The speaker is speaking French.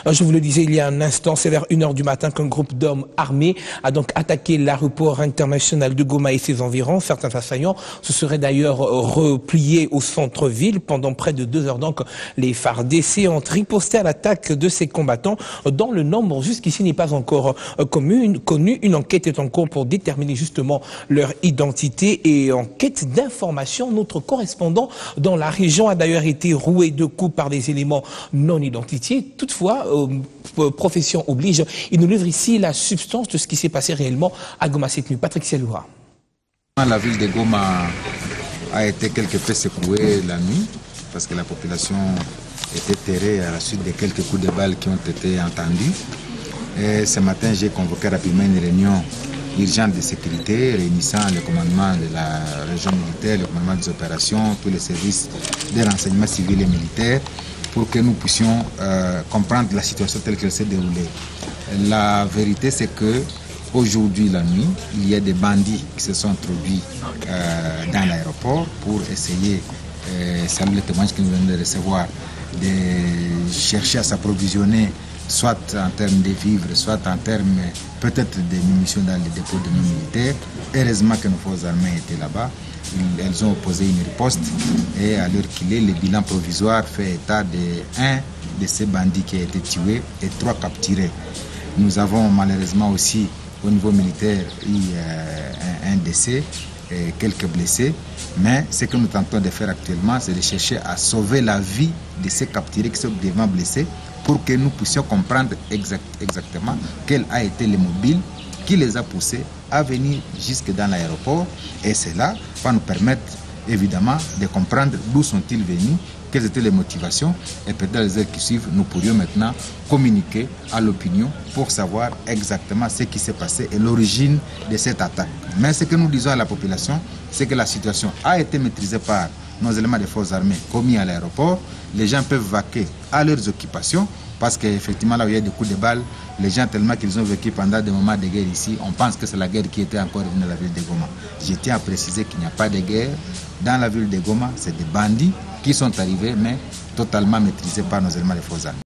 Je vous le disais il y a un instant, c'est vers 1h du matin qu'un groupe d'hommes armés a donc attaqué l'aéroport international de Goma et ses environs. Certains assaillants se seraient d'ailleurs repliés au centre-ville. Pendant près de 2 heures, donc, les FARDC ont riposté à l'attaque de ces combattants, dont le nombre jusqu'ici n'est pas encore connu. Une enquête est en cours pour déterminer justement leur identité et en quête d'informations. Notre correspondant dans la région a d'ailleurs été roué de coups par des éléments non identifiés. Toutefois, profession oblige, il nous livre ici la substance de ce qui s'est passé réellement à Goma cette nuit. Patrick Seloura. La ville de Goma a été quelque peu secouée la nuit parce que la population était terrée à la suite de quelques coups de balles qui ont été entendus. Et ce matin, j'ai convoqué rapidement une réunion urgente de sécurité réunissant le commandement de la région militaire, le commandement des opérations, tous les services des renseignements civils et militaires pour que nous puissions comprendre la situation telle qu'elle s'est déroulée. La vérité, c'est que aujourd'hui, la nuit, il y a des bandits qui se sont introduits dans l'aéroport pour essayer, selon les témoignages que nous venons de recevoir, de chercher à s'approvisionner soit en termes de vivres, soit en termes peut-être de munitions dans les dépôts de nos militaires. Heureusement que nos forces armées étaient là-bas. Elles ont opposé une riposte et à l'heure qu'il est, le bilan provisoire fait état de 1 de ces bandits qui a été tué et 3 capturés. Nous avons malheureusement aussi au niveau militaire eu un décès et quelques blessés. Mais ce que nous tentons de faire actuellement, c'est de chercher à sauver la vie de ces capturés qui sont gravement blessés pour que nous puissions comprendre exactement quel a été le mobile qui les a poussés à venir jusque dans l'aéroport. Et cela va nous permettre évidemment de comprendre d'où sont-ils venus, quelles étaient les motivations. Et peut-être dans les heures qui suivent, nous pourrions maintenant communiquer à l'opinion pour savoir exactement ce qui s'est passé et l'origine de cette attaque. Mais ce que nous disons à la population, c'est que la situation a été maîtrisée par nos éléments de forces armées commis à l'aéroport. Les gens peuvent vaquer à leurs occupations parce qu'effectivement, là où il y a des coups de balle, les gens, tellement qu'ils ont vécu pendant des moments de guerre ici, on pense que c'est la guerre qui était encore revenue dans la ville de Goma. Je tiens à préciser qu'il n'y a pas de guerre dans la ville de Goma. C'est des bandits qui sont arrivés, mais totalement maîtrisés par nos éléments de forces armées.